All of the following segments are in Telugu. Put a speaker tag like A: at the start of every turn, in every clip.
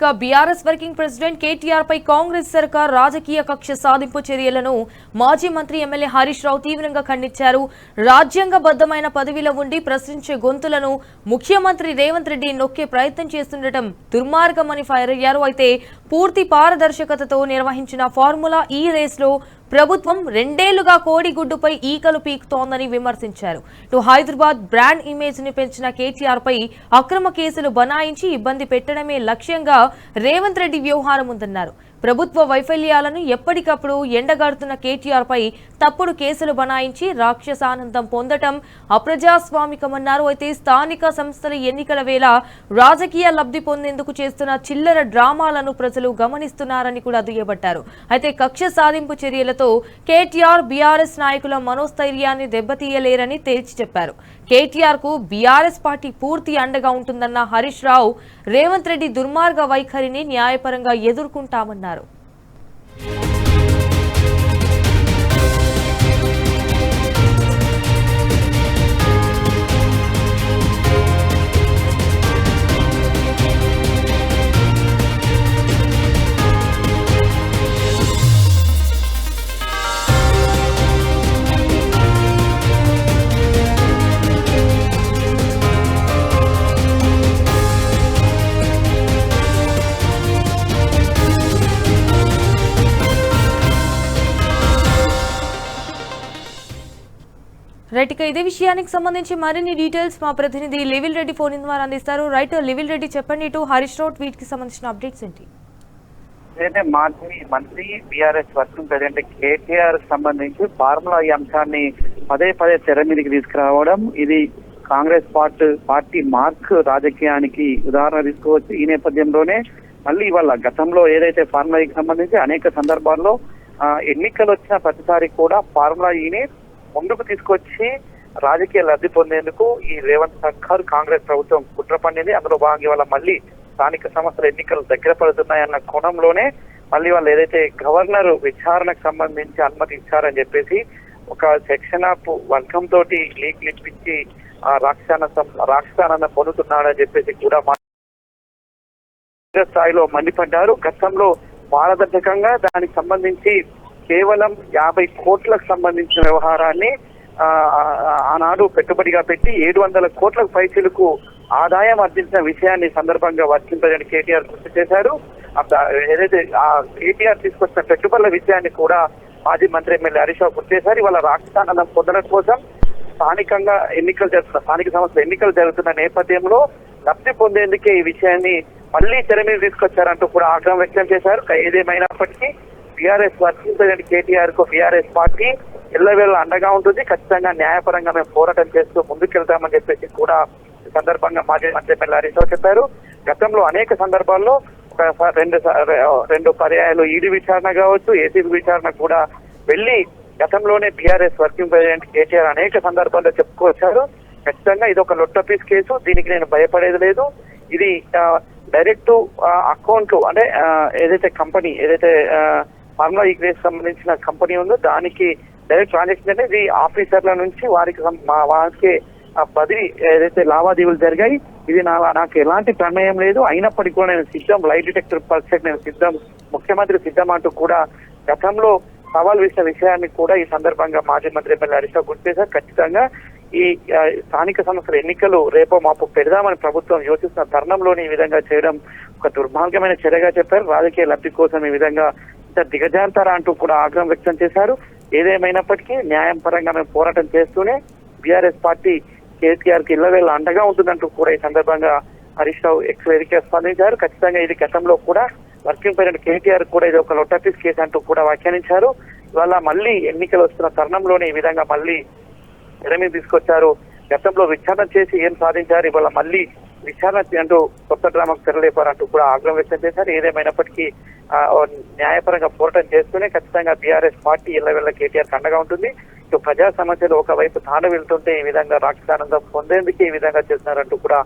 A: బీఆర్ఎస్ వర్కింగ్ ప్రెసిడెంట్ కేటీఆర్ పై కాంగ్రెస్ సర్కార్ రాజకీయ కక్ష సాధింపు చర్యలను మాజీ మంత్రి ఎమ్మెల్యే హరీష్ రావు తీవ్రంగా ఖండించారు. రాజ్యాంగబద్ధమైన పదవిలో ఉండి ప్రశ్నించే గొంతులను ముఖ్యమంత్రి రేవంత్ రెడ్డి నొక్కే ప్రయత్నం చేస్తుండటం దుర్మార్గమని ఫైర్ అయ్యారు. అయితే పూర్తి పారదర్శకతతో నిర్వహించిన ఫార్ములా ఈ రేస్లో ప్రభుత్వం రెండేళ్లుగా కోడిగుడ్డుపై ఈకలు పీకుతోందని విమర్శించారు. హైదరాబాద్ బ్రాండ్ ఇమేజ్ ని పెంచిన కేటీఆర్ పై అక్రమ కేసులు బనాయించి ఇబ్బంది పెట్టడమే లక్ష్యంగా రేవంత్ రెడ్డి వ్యవహారం ఉందన్నారు. ప్రభుత్వ వైఫల్యాలను ఎప్పటికప్పుడు ఎండగడుతున్న కేటీఆర్ పై తప్పుడు కేసులు బనాయించి రాక్షసానందం పొందటం అప్రజాస్వామికమన్నారు. అయితే స్థానిక సంస్థల ఎన్నికల వేళ రాజకీయ లబ్ధి పొందేందుకు చేస్తున్న చిల్లర డ్రామాలను ప్రజలు గమనిస్తున్నారని కూడా దుయ్యబట్టారు. అయితే కక్ష సాధింపు చర్యలతో కేటీఆర్ బీఆర్ఎస్ నాయకుల మనోస్థైర్యాన్ని దెబ్బతీయలేరని తేల్చి చెప్పారు. కేటీఆర్ కు బీఆర్ఎస్ పార్టీ పూర్తి అండగా ఉంటుందన్న హరీష్ రావు రేవంత్ రెడ్డి దుర్మార్గ వైఖరిని న్యాయపరంగా ఎదుర్కొంటామన్నారు. రైట్, ఇక ఇదే విషయానికి సంబంధించి మరిన్ని డీటెయిల్స్ మా ప్రతినిధి లివిల్ రెడ్డి ఫోన్ ద్వారా అందిస్తారు. రైట్ లివిల్ రెడ్డి, చెప్పండి, ఇటు హరీష్ రావు ట్వీట్ కి సంబంధించిన అప్డేట్స్ ఏంటి?
B: ఏదైతే మాజీ మంత్రి బీఆర్ఎస్ వర్కింగ్ ప్రెసిడెంట్ కేటీఆర్ సంబంధించి ఫార్ములా ఈ అంశాన్ని పదే పదే తెర మీదకి తీసుకురావడం, ఇది కాంగ్రెస్ పార్టీ మార్క్ రాజకీయానికి ఉదాహరణ తీసుకోవచ్చు. ఈ నేపథ్యంలోనే మళ్ళీ ఇవాళ గతంలో ఏదైతే ఫార్ములాకి సంబంధించి అనేక సందర్భాల్లో ఎన్నికలు వచ్చిన ప్రతిసారి కూడా ఫార్ములా ఈని ముందుకు తీసుకొచ్చి రాజకీయ లబ్ధి పొందేందుకు ఈ రేవంత్ సర్కార్ కాంగ్రెస్ ప్రభుత్వం కుట్ర పన్నింది. అందులో భాగంగా ఇవాళ మళ్ళీ స్థానిక సంస్థల ఎన్నికలు దగ్గర పడుతున్నాయన్న కోణంలోనే మళ్ళీ వాళ్ళు ఏదైతే గవర్నర్ విచారణకు సంబంధించి అనుమతి ఇచ్చారని చెప్పేసి ఒక సెక్షన్ ఆఫ్ వర్గం తోటి లీక్లు ఇప్పించి రాక్షసానందం పొందుతున్నాడని చెప్పేసి కూడా స్థాయిలో మండిపడ్డారు. గతంలో పారదర్శకంగా దానికి సంబంధించి కేవలం 50 కోట్లకు సంబంధించిన వ్యవహారాన్ని ఆనాడు పెట్టుబడిగా పెట్టి 700 కోట్లకు పైసలకు ఆదాయం ఆర్జించిన విషయాన్ని సందర్భంగా వర్కింగ్ ప్రెసిడెంట్ కేటీఆర్ గుర్తు చేశారు. ఏదైతే ఆ కేటీఆర్ తీసుకొచ్చిన పెట్టుబడుల విషయాన్ని కూడా మాజీ మంత్రి ఎమ్మెల్యే హరీష్ రావు గుర్తు చేశారు. ఇవాళ రాష్ట్రానందం పొందడం కోసం స్థానికంగా స్థానిక సంస్థల ఎన్నికలు జరుగుతున్న నేపథ్యంలో లబ్ధి పొందేందుకే ఈ విషయాన్ని మళ్లీ తెర మీద తీసుకొచ్చారంటూ కూడా ఆగ్రహం వ్యక్తం చేశారు. ఏదేమైనప్పటికీ బీఆర్ఎస్ వర్కింగ్ ప్రెసిడెంట్ కేటీఆర్ కు బీఆర్ఎస్ పార్టీ ఎల్లవేళ అండగా ఉంటుంది. ఖచ్చితంగా న్యాయపరంగా మేము పోరాటం చేస్తూ ముందుకెళ్తామని చెప్పేసి కూడా ఈ సందర్భంగా మాజీ మంత్రి ఎమ్మెల్యే హరీష్ రావు చెప్పారు. గతంలో అనేక సందర్భాల్లో రెండు పర్యాయాలు ఈడీ విచారణ కావచ్చు, ఏసీబీ విచారణ కూడా వెళ్లి గతంలోనే బీఆర్ఎస్ వర్కింగ్ ప్రెసిడెంట్ కేటీఆర్ అనేక సందర్భాల్లో చెప్పుకొచ్చారు. ఖచ్చితంగా ఇది ఒక లొట్ట పీస్ కేసు, దీనికి నేను భయపడేది లేదు. ఇది డైరెక్ట్ అకౌంట్ అంటే ఏదైతే కంపెనీ ఏదైతే ఫార్ములా ఈ కేసు సంబంధించిన కంపెనీ ఉందో దానికి డైరెక్ట్ ట్రాన్సాక్షన్ అనేది ఆఫీసర్ల నుంచి వారికి బదిలీ ఏదైతే లావాదేవీలు జరిగాయి. ఇది నాకు ఎలాంటి ప్రమేయం లేదు, అయినప్పటికీ కూడా నేను సిద్ధం, లైట్ డిటెక్టర్ పర్ఫెక్ట్ నేను సిద్ధం, ముఖ్యమంత్రి సిద్ధం అంటూ కూడా గతంలో సవాల్ వేసిన విషయాన్ని కూడా ఈ సందర్భంగా మాజీ మంత్రి ఎమ్మెల్యే హరీష్ రావు గుర్తు చేశారు. ఖచ్చితంగా ఈ స్థానిక సంస్థల ఎన్నికలు రేపో మాపు పెడదామని ప్రభుత్వం యోచిస్తున్న తరుణంలోని ఈ విధంగా చేయడం ఒక దుర్మార్గమైన చర్యగా చెప్పారు. రాజకీయ లబ్ధి కోసం ఈ విధంగా దిగజారుతారా అంటూ కూడా ఆగ్రహం వ్యక్తం చేశారు. ఏదేమైనప్పటికీ న్యాయం పరంగా మేము పోరాటం చేస్తూనే బీఆర్ఎస్ పార్టీ కేసీఆర్ కి ఇళ్లవేళ అండగా ఉంటుందంటూ కూడా ఈ సందర్భంగా హరీష్ రావు ఎక్స్ వేదికగా స్పందించారు. ఖచ్చితంగా ఇది గతంలో కూడా వర్కింగ్ ప్రెసిడెంట్ కేటీఆర్ కూడా ఇది ఒక లొట్టపీస్ కేసు అంటూ కూడా వ్యాఖ్యానించారు. ఇవాళ మళ్ళీ ఎన్నికలు వస్తున్న తరుణంలోనే ఈ విధంగా మళ్ళీ తెర మీద తీసుకొచ్చారు. గతంలో విచారణ చేసి ఏం సాధించారు, ఇవాళ మళ్ళీ విచారణ అంటూ కొత్త డ్రామాకు తెరలేపారంటూ కూడా ఆగ్రహం వ్యక్తం చేశారు. ఏదేమైనప్పటికీ న్యాయపరంగా పోరాటం చేస్తూనే ఖచ్చితంగా బీఆర్ఎస్ పార్టీ ఎల్లవేళ కేటీఆర్ అండగా ఉంటుంది. ఇటు ప్రజా సమస్యలు ఒకవైపు తాను వెళ్తుంటే ఈ విధంగా రాక్షసానందం పొందేందుకు ఈ విధంగా చేస్తున్నారంటూ కూడా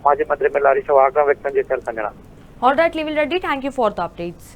B: మాజీ మంత్రి ఎమ్మెల్యే హరీష్ రావు ఆగ్రహం వ్యక్తం చేశారు. సంజన.
A: ఆల్ రైట్ లివిల్ Reddy, thank you for the updates.